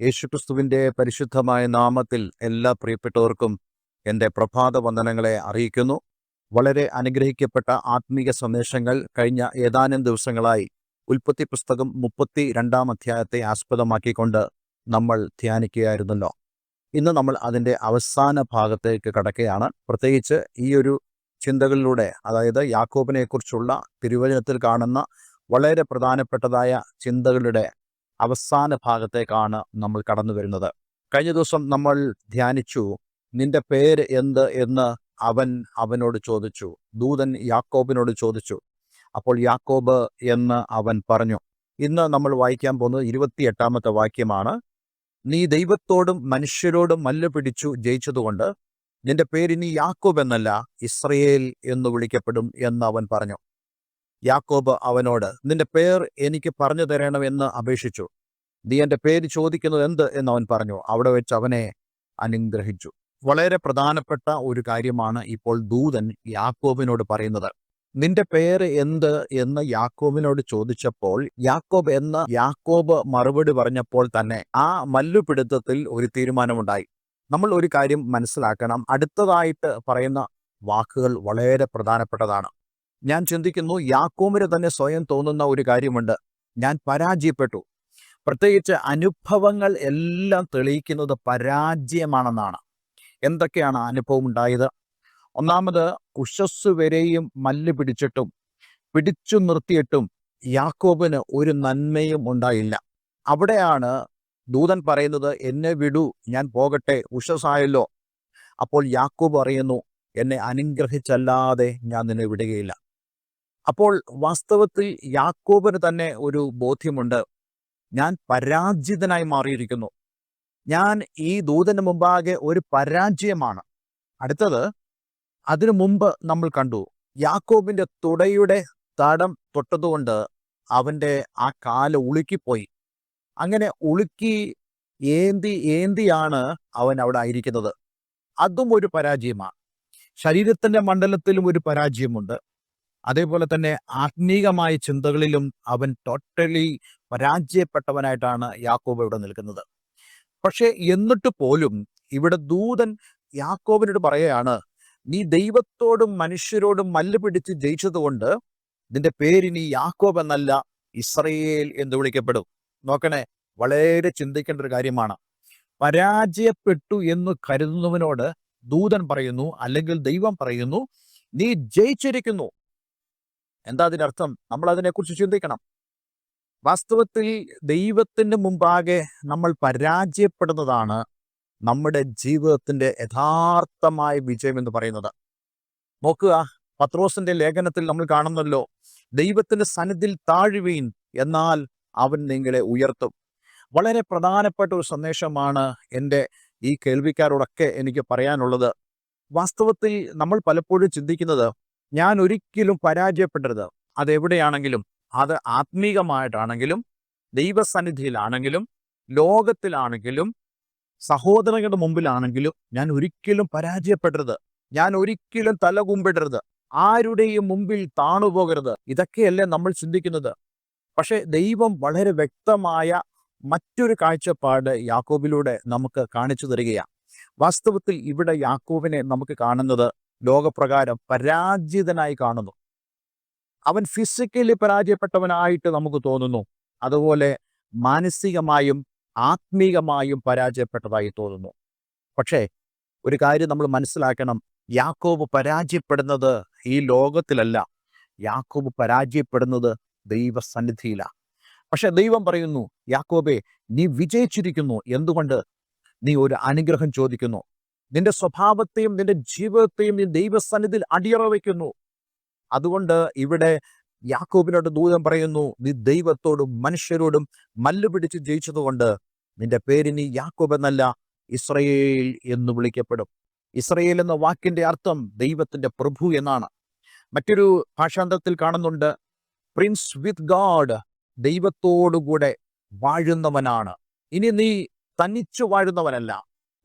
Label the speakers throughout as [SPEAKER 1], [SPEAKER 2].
[SPEAKER 1] യേശുക്രിസ്തുവിൻ്റെ പരിശുദ്ധമായ നാമത്തിൽ എല്ലാ പ്രിയപ്പെട്ടവർക്കും എൻ്റെ പ്രഭാത വന്ദനങ്ങളെ അറിയിക്കുന്നു. വളരെ അനുഗ്രഹിക്കപ്പെട്ട ആത്മീക സന്ദേശങ്ങൾ കഴിഞ്ഞ ഏതാനും ദിവസങ്ങളായി ഉൽപ്പത്തി പുസ്തകം 32 അധ്യായത്തെ ആസ്പദമാക്കിക്കൊണ്ട് നമ്മൾ ധ്യാനിക്കുകയായിരുന്നല്ലോ. ഇന്ന് നമ്മൾ അതിൻ്റെ അവസാന ഭാഗത്തേക്ക് കടക്കുകയാണ്. പ്രത്യേകിച്ച് ഈ ഒരു ചിന്തകളിലൂടെ, അതായത് യാക്കോബിനെക്കുറിച്ചുള്ള തിരുവചനത്തിൽ കാണുന്ന വളരെ പ്രധാനപ്പെട്ടതായ ചിന്തകളുടെ അവസാന ഭാഗത്തേക്കാണ് നമ്മൾ കടന്നു വരുന്നത്. കഴിഞ്ഞ ദിവസം നമ്മൾ ധ്യാനിച്ചു, നിന്റെ പേര് എന്ത് എന്ന് അവനോട് ചോദിച്ചു. ദൂതൻ യാക്കോബിനോട് ചോദിച്ചു. അപ്പോൾ യാക്കോബ് എന്ന് അവൻ പറഞ്ഞു. ഇന്ന് നമ്മൾ വായിക്കാൻ പോകുന്നത് 28 വാക്യമാണ്. നീ ദൈവത്തോടും മനുഷ്യരോടും മല്ല് പിടിച്ചു ജയിച്ചതുകൊണ്ട് നിന്റെ പേര് ഇനി യാക്കോബ് എന്നല്ല ഇസ്രയേൽ എന്ന് വിളിക്കപ്പെടും എന്ന് അവൻ പറഞ്ഞു. യാക്കോബ് അവനോട്, നിന്റെ പേർ എനിക്ക് പറഞ്ഞു തരണമെന്ന് അപേക്ഷിച്ചു. നീ എൻ്റെ പേര് ചോദിക്കുന്നത് എന്ത് എന്ന് അവൻ പറഞ്ഞു. അവിടെ വെച്ച് അവനെ അനുഗ്രഹിച്ചു. വളരെ പ്രധാനപ്പെട്ട ഒരു കാര്യമാണ് ഇപ്പോൾ ദൂതൻ യാക്കോബിനോട് പറയുന്നത്. നിന്റെ പേര് എന്ത് എന്ന് യാക്കോബിനോട് ചോദിച്ചപ്പോൾ യാക്കോബ് മറുപടി പറഞ്ഞപ്പോൾ തന്നെ ആ മല്ലുപിടുത്തത്തിൽ ഒരു തീരുമാനമുണ്ടായി. നമ്മൾ ഒരു കാര്യം മനസ്സിലാക്കണം. അടുത്തതായിട്ട് പറയുന്ന വാക്കുകൾ വളരെ പ്രധാനപ്പെട്ടതാണ്. ഞാൻ ചിന്തിക്കുന്നു, യാക്കോബിന് തന്നെ സ്വയം തോന്നുന്ന ഒരു കാര്യമുണ്ട്, ഞാൻ പരാജയപ്പെട്ടു. പ്രത്യേകിച്ച് അനുഭവങ്ങൾ എല്ലാം തെളിയിക്കുന്നത് പരാജയമാണെന്നാണ്. എന്തൊക്കെയാണ് അനുഭവം ഉണ്ടായത്? ഒന്നാമത്, ഉഷസ് വരെയും മല്ല് പിടിച്ചു നിർത്തിയിട്ടും യാക്കോബിന് ഒരു നന്മയും ഉണ്ടായില്ല. അവിടെയാണ് ദൂതൻ പറയുന്നത്, എന്നെ വിടൂ, ഞാൻ പോകട്ടെ, ഉഷസ്സായല്ലോ. അപ്പോൾ യാക്കോബ് പറയുന്നു, എന്നെ അനുഗ്രഹിച്ചല്ലാതെ ഞാൻ നിന്നെ വിടുകയില്ല. അപ്പോൾ വാസ്തവത്തിൽ യാക്കോബിന് തന്നെ ഒരു ബോധ്യമുണ്ട്, ഞാൻ പരാജിതനായി മാറിയിരിക്കുന്നു. ഞാൻ ഈ ദൂതന് മുമ്പാകെ ഒരു പരാജയമാണ്. അടുത്തത്, അതിനു മുമ്പ് നമ്മൾ കണ്ടു, യാക്കോബിന്റെ തുടയുടെ തടം തൊട്ടതുകൊണ്ട് അവൻ്റെ ആ കാല് ഉളുക്കിപ്പോയി. അങ്ങനെ ഉളുക്കി ഏന്തിയാണ് അവൻ അവിടെ ആയിരിക്കുന്നത്. അതും ഒരു പരാജയമാണ്. ശരീരത്തിന്റെ മണ്ഡലത്തിലും ഒരു പരാജയമുണ്ട്. അതേപോലെ തന്നെ ആത്മീകമായ ചിന്തകളിലും അവൻ ടോട്ടലി പരാജയപ്പെട്ടവനായിട്ടാണ് യാക്കോബ് ഇവിടെ നിൽക്കുന്നത്. പക്ഷെ എന്നിട്ട് പോലും ഇവിടെ ദൂതൻ യാക്കോബിനോട് പറയുകയാണ്, നീ ദൈവത്തോടും മനുഷ്യരോടും മല്ല് പിടിച്ച് ജയിച്ചതുകൊണ്ട് നിന്റെ പേരിനി യാക്കോബ് എന്നല്ല ഇസ്രയേൽ എന്ന് വിളിക്കപ്പെടും. നോക്കണേ, വളരെ ചിന്തിക്കേണ്ട ഒരു കാര്യമാണ്. പരാജയപ്പെട്ടു എന്ന് കരുതുന്നവനോട് ദൂതൻ പറയുന്നു, അല്ലെങ്കിൽ ദൈവം പറയുന്നു, നീ ജയിച്ചിരിക്കുന്നു. എന്താ അതിനർത്ഥം? നമ്മൾ അതിനെക്കുറിച്ച് ചിന്തിക്കണം. വാസ്തവത്തിൽ ദൈവത്തിന് മുമ്പാകെ നമ്മൾ പരാജയപ്പെടുന്നതാണ് നമ്മുടെ ജീവിതത്തിന്റെ യഥാർത്ഥമായ വിജയം എന്ന് പറയുന്നത്. നോക്കുക, പത്രോസിന്റെ ലേഖനത്തിൽ നമ്മൾ കാണുന്നല്ലോ, ദൈവത്തിന്റെ സന്നിധിയിൽ താഴുവീൻ, എന്നാൽ അവൻ നിങ്ങളെ ഉയർത്തും. വളരെ പ്രധാനപ്പെട്ട ഒരു സന്ദേശമാണ് എൻ്റെ ഈ കേൾവിക്കാരോടൊക്കെ എനിക്ക് പറയാനുള്ളത്. വാസ്തവത്തിൽ നമ്മൾ പലപ്പോഴും ചിന്തിക്കുന്നത്, ഞാൻ ഒരിക്കലും പരാജയപ്പെടരുത്. അതെവിടെയാണെങ്കിലും, അത് ആത്മീകമായിട്ടാണെങ്കിലും, ദൈവസന്നിധിയിലാണെങ്കിലും, ലോകത്തിലാണെങ്കിലും, സഹോദരങ്ങളുടെ മുമ്പിലാണെങ്കിലും ഞാൻ ഒരിക്കലും പരാജയപ്പെടരുത്. ഞാൻ ഒരിക്കലും തലകുമ്പിടരുത്. ആരുടെയും മുമ്പിൽ താണുപോകരുത്. ഇതൊക്കെയല്ലേ നമ്മൾ ചിന്തിക്കുന്നത്. പക്ഷെ ദൈവം വളരെ വ്യക്തമായ മറ്റൊരു കാഴ്ചപ്പാട് യാക്കോബിലൂടെ നമുക്ക് കാണിച്ചു തരികയാണ്. വാസ്തവത്തിൽ ഇവിടെ യാക്കോബിനെ നമുക്ക് കാണുന്നത് ലോകപ്രകാരം പരാജിതനായി കാണുന്നു. അവൻ ഫിസിക്കലി പരാജയപ്പെട്ടവനായിട്ട് നമുക്ക് തോന്നുന്നു. അതുപോലെ മാനസികമായും ആത്മീകമായും പരാജയപ്പെട്ടതായി തോന്നുന്നു. പക്ഷേ ഒരു കാര്യം നമ്മൾ മനസ്സിലാക്കണം, യാക്കോബ് പരാജയപ്പെടുന്നത് ഈ ലോകത്തിലല്ല. യാക്കോബ് പരാജയപ്പെടുന്നത് ദൈവസന്നിധിയിലാണ്. പക്ഷെ ദൈവം പറയുന്നു, യാക്കോബേ, നീ വിജയിച്ചിരിക്കുന്നു. എന്തുകൊണ്ട്? നീ ഒരു അനുഗ്രഹം ചോദിക്കുന്നു. നിന്റെ സ്വഭാവത്തെയും നിന്റെ ജീവിതത്തെയും നീ ദൈവസന്നിധിയിൽ അടിയറ വയ്ക്കുന്നു. അതുകൊണ്ട് ഇവിടെ യാക്കോബിനോട് ദൂതൻ പറയുന്നു, നീ ദൈവത്തോടും മനുഷ്യരോടും മല്ല് പിടിച്ച് ജയിച്ചതുകൊണ്ട് നിന്റെ പേരിനി യാക്കോബ് എന്നല്ല ഇസ്രയേൽ എന്ന് വിളിക്കപ്പെടും. ഇസ്രയേൽ എന്ന വാക്കിന്റെ അർത്ഥം ദൈവത്തിന്റെ പ്രഭു എന്നാണ്. മറ്റൊരു ഭാഷാന്തരത്തിൽ കാണുന്നുണ്ട്, പ്രിൻസ് വിത്ത് ഗാഡ്, ദൈവത്തോടുകൂടെ വാഴുന്നവനാണ്. ഇനി നീ തനിച്ചു വാഴുന്നവനല്ല.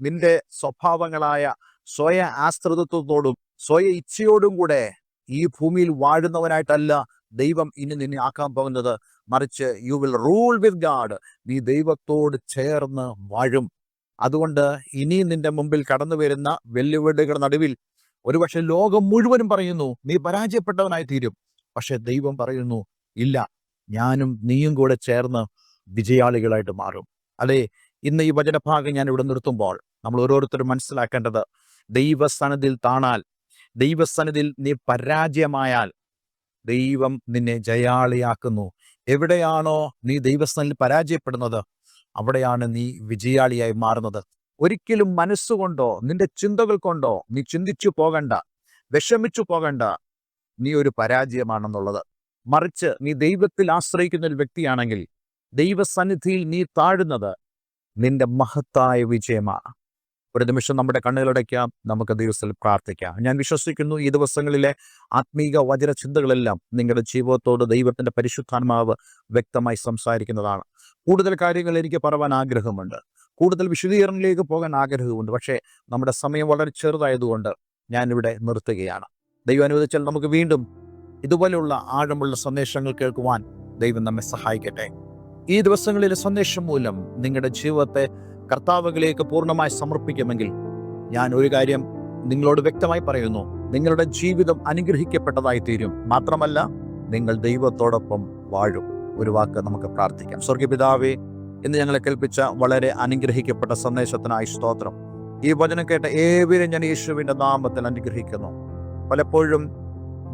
[SPEAKER 1] നിന്റെ സ്വഭാവങ്ങളായ സ്വയ ആശ്രിതത്വത്തോടും സ്വയ ഇച്ഛയോടും കൂടെ ഈ ഭൂമിയിൽ വാഴുന്നവനായിട്ടല്ല ദൈവം ഇനി നിന്നെ ആക്കാൻ പോകുന്നത്. മറിച്ച് you will rule with God. നീ ദൈവത്തോട് ചേർന്ന് വാഴും. അതുകൊണ്ട് ഇനി നിന്റെ മുമ്പിൽ കടന്നു വരുന്ന വെല്ലുവിളികളുടെ നടുവിൽ ഒരുപക്ഷെ ലോകം മുഴുവനും പറയുന്നു നീ പരാജയപ്പെട്ടവനായി തീരും. പക്ഷെ ദൈവം പറയുന്നു ഇല്ല, ഞാനും നീയും കൂടെ ചേർന്ന് വിജയാളികളായിട്ട് മാറും. അതെ, ഇന്ന് ഈ വചനഭാഗം ഞാൻ ഇവിടെ നിർത്തുമ്പോൾ നമ്മൾ ഓരോരുത്തരും മനസ്സിലാക്കേണ്ടത്, ദൈവസന്നിധിയിൽ താണാൽ, ദൈവസന്നിധിയിൽ നീ പരാജയമായാൽ ദൈവം നിന്നെ ജയാളിയാക്കുന്നു. എവിടെയാണോ നീ ദൈവസന്നിധിയിൽ പരാജയപ്പെടുന്നത്, അവിടെയാണ് നീ വിജയാളിയായി മാറുന്നത്. ഒരിക്കലും മനസ്സുകൊണ്ടോ നിന്റെ ചിന്തകൾ കൊണ്ടോ നീ ചിന്തിച്ചു പോകണ്ട, വിഷമിച്ചു പോകണ്ട നീ ഒരു പരാജയമാണെന്നുള്ളത്. മറിച്ച് നീ ദൈവത്തിൽ ആശ്രയിക്കുന്ന ഒരു വ്യക്തിയാണെങ്കിൽ ദൈവസന്നിധിയിൽ നീ താഴുന്നത് നിന്റെ മഹത്തായ വിജയമാണ്. ഒരു നിമിഷം നമ്മുടെ കണ്ണുകളടയ്ക്കാം, നമുക്ക് ദൈവത്തിൽ പ്രാർത്ഥിക്കാം. ഞാൻ വിശ്വസിക്കുന്നു ഈ ദിവസങ്ങളിലെ ആത്മീക വചനചിന്തകളെല്ലാം നിങ്ങളുടെ ജീവിതത്തോട് ദൈവത്തിൻ്റെ പരിശുദ്ധാത്മാവ് വ്യക്തമായി സംസാരിക്കുന്നതാണ്. കൂടുതൽ കാര്യങ്ങൾ എനിക്ക് പറയാൻ ആഗ്രഹമുണ്ട്, കൂടുതൽ വിശദീകരണങ്ങളിലേക്ക് പോകാൻ ആഗ്രഹമുണ്ട്. പക്ഷേ നമ്മുടെ സമയം വളരെ ചെറുതായതുകൊണ്ട് ഞാനിവിടെ നിർത്തുകയാണ്. ദൈവം അനുവദിച്ചാൽ നമുക്ക് വീണ്ടും ഇതുപോലെയുള്ള ആഴമുള്ള സന്ദേശങ്ങൾ കേൾക്കുവാൻ ദൈവം നമ്മെ സഹായിക്കട്ടെ. ഈ ദിവസങ്ങളിലെ സന്ദേശം മൂലം നിങ്ങളുടെ ജീവിതത്തെ കർത്താവിലേക്ക് പൂർണ്ണമായി സമർപ്പിക്കുമെങ്കിൽ ഞാൻ ഒരു കാര്യം നിങ്ങളോട് വ്യക്തമായി പറയുന്നു, നിങ്ങളുടെ ജീവിതം അനുഗ്രഹിക്കപ്പെട്ടതായി തീരും. മാത്രമല്ല, നിങ്ങൾ ദൈവത്തോടൊപ്പം വാഴും. ഒരു വാക്ക് നമുക്ക് പ്രാർത്ഥിക്കാം. സ്വർഗീയ പിതാവേ, ഇന്ന് ഞങ്ങളെ കേൾപ്പിച്ച വളരെ അനുഗ്രഹിക്കപ്പെട്ട സന്ദേശത്തിനായി സ്തോത്രം. ഈ വചനം കേട്ട ഏവരും ഞാൻ യേശുവിൻ്റെ നാമത്തിൽ അനുഗ്രഹിക്കുന്നു. പലപ്പോഴും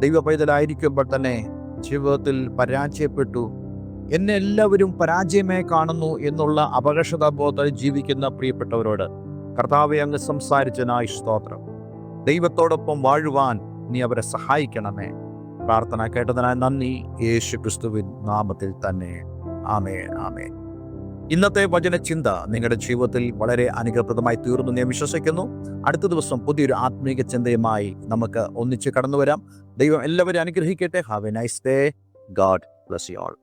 [SPEAKER 1] ദൈവ പൈതലായിരിക്കുമ്പോൾ തന്നെ ജീവിതത്തിൽ പരാജയപ്പെട്ടു, എന്നെ എല്ലാവരും പരാജയമായി കാണുന്നു എന്നുള്ള അപകർഷതാബോധത്തിൽ ജീവിക്കുന്ന പ്രിയപ്പെട്ടവരോട് കർത്താവെ അങ്ങ് സംസാരിച്ചതിനായി സ്തോത്രം. ദൈവത്തോടൊപ്പം വാഴുവാൻ നീ അവരെ സഹായിക്കണമേ. പ്രാർത്ഥന കേട്ടതിനായി നന്ദി, യേശു ക്രിസ്തുവിൻ നാമത്തിൽ തന്നെ. ആമേൻ, ആമേൻ. ഇന്നത്തെ വചനചിന്ത നിങ്ങളുടെ ജീവിതത്തിൽ വളരെ അനുഗ്രഹപ്രദമായി തീർന്നു ഞാൻ വിശ്വസിക്കുന്നു. അടുത്ത ദിവസം പുതിയൊരു ആത്മീക ചിന്തയുമായി നമുക്ക് ഒന്നിച്ച് കടന്നു വരാം. ദൈവം എല്ലാവരും അനുഗ്രഹിക്കട്ടെ. Have A nice day. God bless you all.